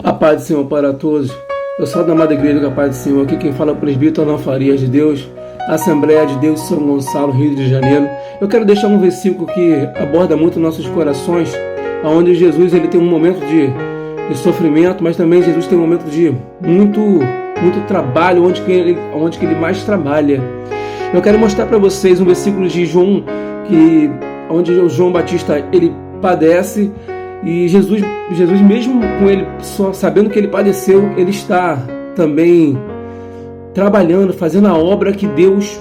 A paz do Senhor para todos. Eu sou da amada igreja da paz do Senhor. Aqui quem fala é o presbítero Arnaldo Farias de Deus, Assembleia de Deus de São Gonçalo, Rio de Janeiro. Eu quero deixar um versículo que aborda muito nossos corações, onde Jesus ele tem um momento de sofrimento, mas também Jesus tem um momento de muito trabalho, onde que ele mais trabalha. Eu quero mostrar para vocês um versículo de João, onde o João Batista ele padece. E Jesus mesmo com ele, só sabendo que ele padeceu, ele está também trabalhando, fazendo a obra que Deus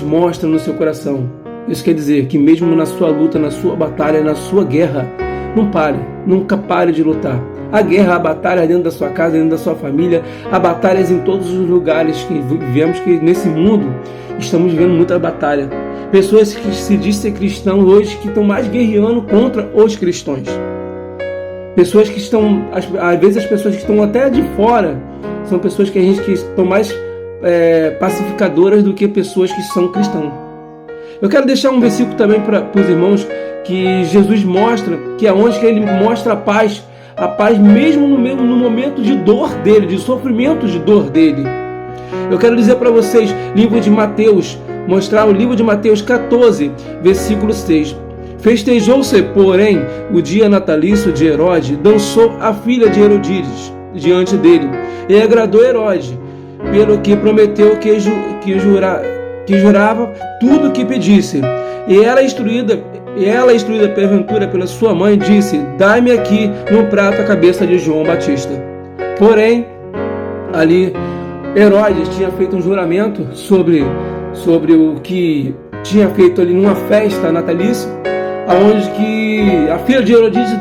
mostra no seu coração. Isso quer dizer que mesmo na sua luta, na sua batalha, na sua guerra, não pare, nunca pare de lutar. A guerra, a batalha dentro da sua casa, dentro da sua família, há batalhas em todos os lugares que vivemos, que nesse mundo estamos vivendo muita batalha. Pessoas que se dizem ser cristãos hoje que estão mais guerreando contra os cristãos. Pessoas que estão, às vezes as pessoas que estão até de fora, são pessoas que estão mais pacificadoras do que pessoas que são cristãos. Eu quero deixar um versículo também para os irmãos, que Jesus mostra, que é onde que ele mostra a paz mesmo no momento de dor dele, de sofrimento de dor dele. Eu quero dizer para vocês, livro de Mateus, mostrar o livro de Mateus 14, versículo 6. Festejou-se, porém, o dia natalício de Herodes, dançou a filha de Herodíades diante dele, e agradou Herodes, pelo que prometeu que jurava tudo o que pedisse. E ela, instruída porventura pela sua mãe, disse: dai-me aqui num prato a cabeça de João Batista. Porém, ali Herodes tinha feito um juramento sobre o que tinha feito ali numa festa natalícia, aonde que a filha de Herodíades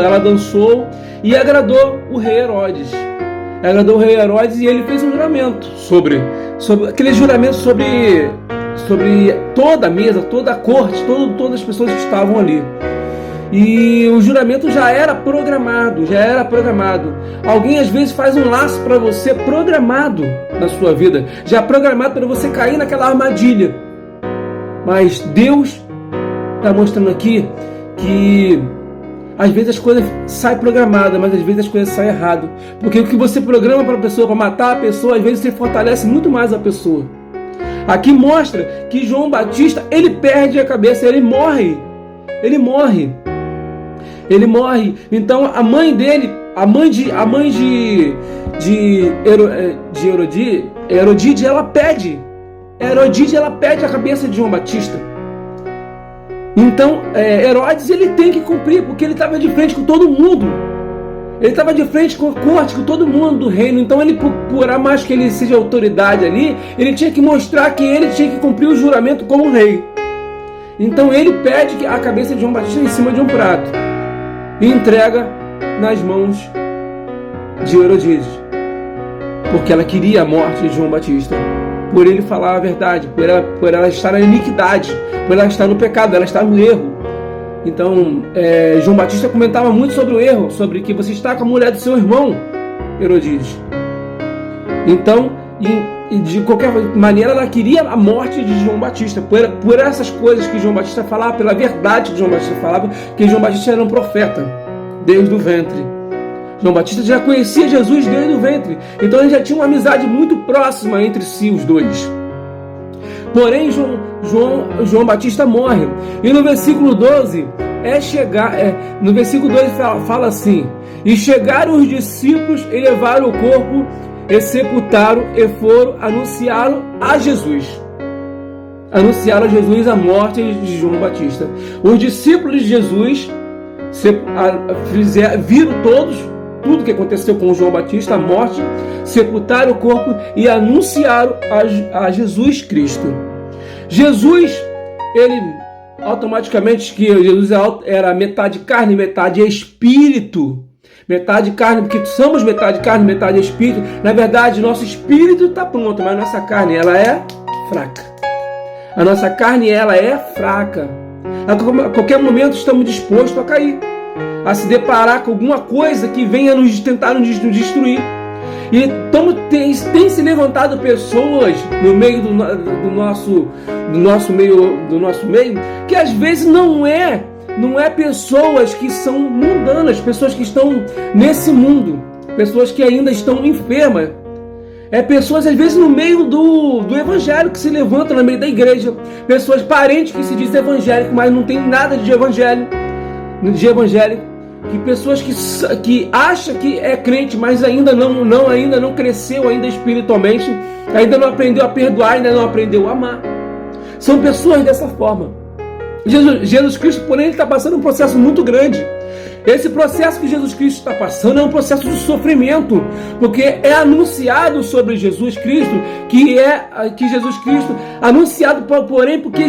ela dançou e agradou o rei Herodes. Agradou o rei Herodes e ele fez um juramento sobre aquele juramento sobre toda a mesa, toda a corte, todas as pessoas que estavam ali. E o juramento já era programado. Alguém às vezes faz um laço para você programado na sua vida, já programado para você cair naquela armadilha. Mas Deus está mostrando aqui que às vezes as coisas saem programadas, mas às vezes as coisas saem errado. Porque o que você programa para a pessoa, para matar a pessoa, às vezes você fortalece muito mais a pessoa. Aqui mostra que João Batista, ele perde a cabeça, ele morre. Então a mãe dele, a mãe de Herodíades, ela pede a cabeça de João Batista. Então Herodes ele tem que cumprir, porque ele estava de frente com todo mundo. Ele estava de frente com a corte, com todo mundo do reino. Então ele, por mais que ele seja autoridade ali, ele tinha que mostrar que ele tinha que cumprir o juramento como rei. Então ele pede a cabeça de João Batista em cima de um prato e entrega nas mãos de Herodíades, porque ela queria a morte de João Batista, por ele falar a verdade, por ela estar na iniquidade, por ela estar no pecado, ela estar no erro. Então João Batista comentava muito sobre o erro, sobre que você está com a mulher do seu irmão Herodíades. Então, de qualquer maneira, ela queria a morte de João Batista, por essas coisas que João Batista falava, pela verdade que João Batista falava, que João Batista era um profeta desde o ventre. João Batista já conhecia Jesus desde o ventre, então ele já tinha uma amizade muito próxima entre si, os dois. Porém, João Batista morre, e no versículo 12 no versículo 12 fala assim: e chegaram os discípulos e levaram o corpo e sepultaram e foram anunciá-lo a Jesus. Anunciaram a Jesus a morte de João Batista. Os discípulos de Jesus viram tudo que aconteceu com João Batista, a morte, sepultaram o corpo e anunciaram a Jesus Cristo. Jesus, ele automaticamente, que Jesus era metade carne, metade espírito. Metade carne, porque somos metade carne, metade espírito. Na verdade, nosso espírito está pronto, mas nossa carne, ela é fraca. A nossa carne, ela é fraca. A qualquer momento estamos dispostos a cair, a se deparar com alguma coisa que venha tentar nos destruir. E tem se levantado pessoas no meio do nosso meio, que às vezes não é não é pessoas que são mundanas, pessoas que estão nesse mundo, pessoas que ainda estão enfermas. É pessoas, às vezes, no meio do evangelho, que se levantam no meio da igreja. Pessoas, parentes que se dizem evangélicos, mas não tem nada de evangélico. Que pessoas que acham que é crente, mas ainda não cresceu ainda espiritualmente, ainda não aprendeu a perdoar, ainda não aprendeu a amar. São pessoas dessa forma. Jesus Cristo, porém, ele está passando um processo muito grande. Esse processo que Jesus Cristo está passando é um processo de sofrimento, porque é anunciado sobre Jesus Cristo, que Jesus Cristo, anunciado porém, porque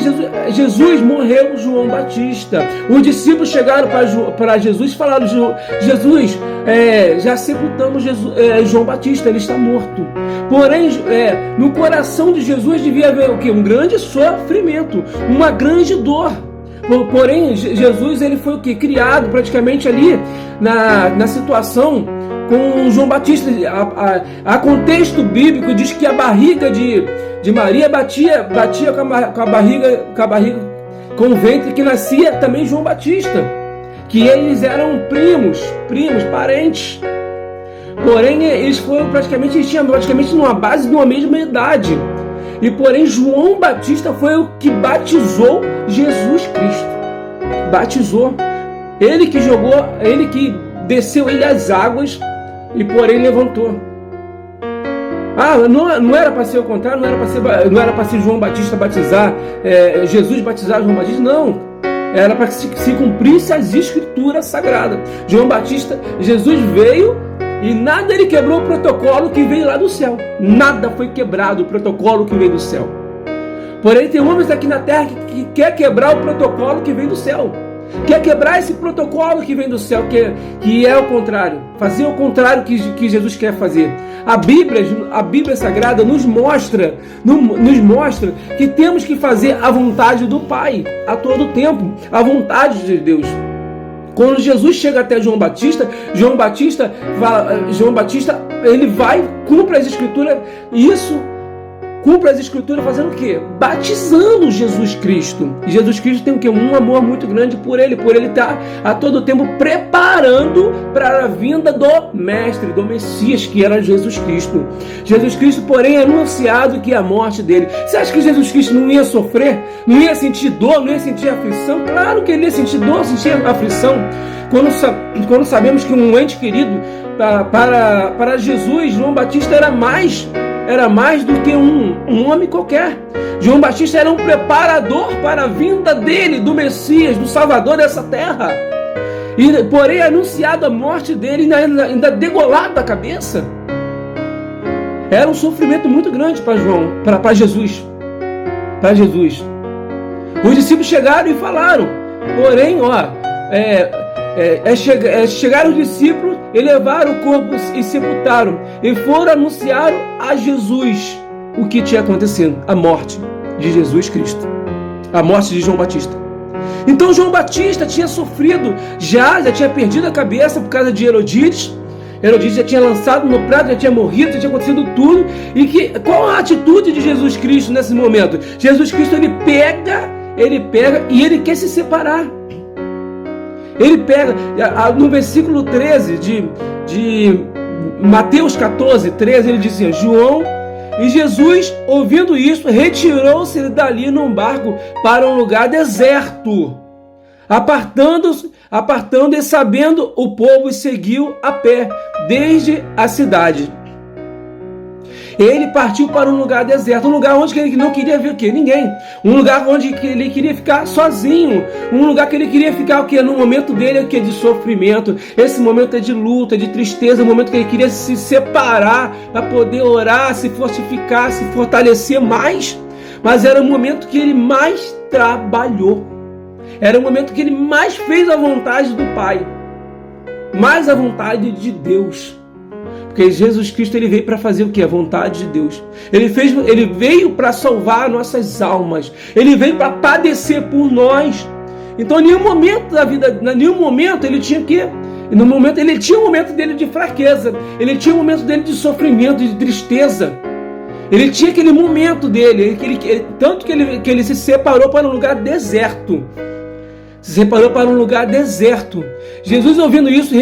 Jesus morreu João Batista. Os discípulos chegaram para Jesus e falaram: Jesus, já sepultamos João Batista, ele está morto. Porém, no coração de Jesus devia haver o quê? Um grande sofrimento, uma grande dor. Porém, Jesus, ele foi o quê? Criado praticamente ali na situação com João Batista. A contexto bíblico diz que a barriga de Maria batia com a barriga, com o ventre que nascia também João Batista, que eles eram primos, parentes. Porém, eles tinham praticamente uma base de uma mesma idade. E porém, João Batista foi o que batizou Jesus Cristo. Batizou. Ele que jogou, ele que desceu as águas e porém levantou. Não era para ser o contrário, não era para ser João Batista batizar, Jesus batizar João Batista, não. Era para que se cumprisse as escrituras sagradas. Jesus veio e nada ele quebrou o protocolo que veio lá do céu. Nada foi quebrado o protocolo que veio do céu. Porém, tem homens aqui na terra que quer quebrar o protocolo que vem do céu. Quer quebrar esse protocolo que vem do céu, que é o contrário. Fazer o contrário que Jesus quer fazer. A Bíblia Sagrada nos mostra que temos que fazer a vontade do Pai a todo tempo. A vontade de Deus. Quando Jesus chega até João Batista, ele vai, cumpre as escrituras, cumpre as escrituras fazendo o quê? Batizando Jesus Cristo. E Jesus Cristo tem o quê? Um amor muito grande por ele estar a todo tempo preparando para a vinda do Mestre, do Messias, que era Jesus Cristo. Jesus Cristo, porém, é anunciado que é a morte dele. Você acha que Jesus Cristo não ia sofrer? Não ia sentir dor? Não ia sentir aflição? Claro que ele ia sentir dor, sentir aflição. Quando sabemos que um ente querido, para Jesus, João Batista era mais do que um homem qualquer. João Batista era um preparador para a vinda dele, do Messias, do Salvador dessa terra. E, porém, anunciado a morte dele, ainda degolado da cabeça. Era um sofrimento muito grande para Jesus. Para Jesus. Os discípulos chegaram e falaram. Porém, chegaram os discípulos e levaram o corpo e sepultaram, e foram anunciar a Jesus o que tinha acontecido, a morte de Jesus Cristo, a morte de João Batista. Então João Batista tinha sofrido, já tinha perdido a cabeça por causa de Herodíades. Herodíades já tinha lançado no prato, já tinha morrido, já tinha acontecido tudo. E qual a atitude de Jesus Cristo nesse momento? Jesus Cristo, ele pega e ele quer se separar. Ele pega, no versículo 13 de Mateus 14, 13, ele diz assim: João e Jesus, ouvindo isso, retirou-se dali num barco para um lugar deserto, apartando e sabendo o povo, e seguiu a pé desde a cidade. Ele partiu para um lugar deserto, um lugar onde ele não queria ver o quê? Ninguém. Um lugar onde ele queria ficar sozinho. Um lugar que ele queria ficar o quê? No momento dele, o quê? De sofrimento. Esse momento é de luta, de tristeza, um momento que ele queria se separar para poder orar, se fortificar, se fortalecer mais. Mas era o momento que ele mais trabalhou. Era o momento que ele mais fez a vontade do Pai. Mais a vontade de Deus. Porque Jesus Cristo, ele veio para fazer o que? A vontade de Deus. Ele veio para salvar nossas almas. Ele veio para padecer por nós. Então, em nenhum momento da vida, em nenhum momento ele tinha que... Ele tinha um momento dele de fraqueza. Ele tinha um momento dele de sofrimento, de tristeza. Ele tinha aquele momento dele. Tanto que ele se separou para um lugar deserto. se separou para um lugar deserto. Jesus, ouvindo isso,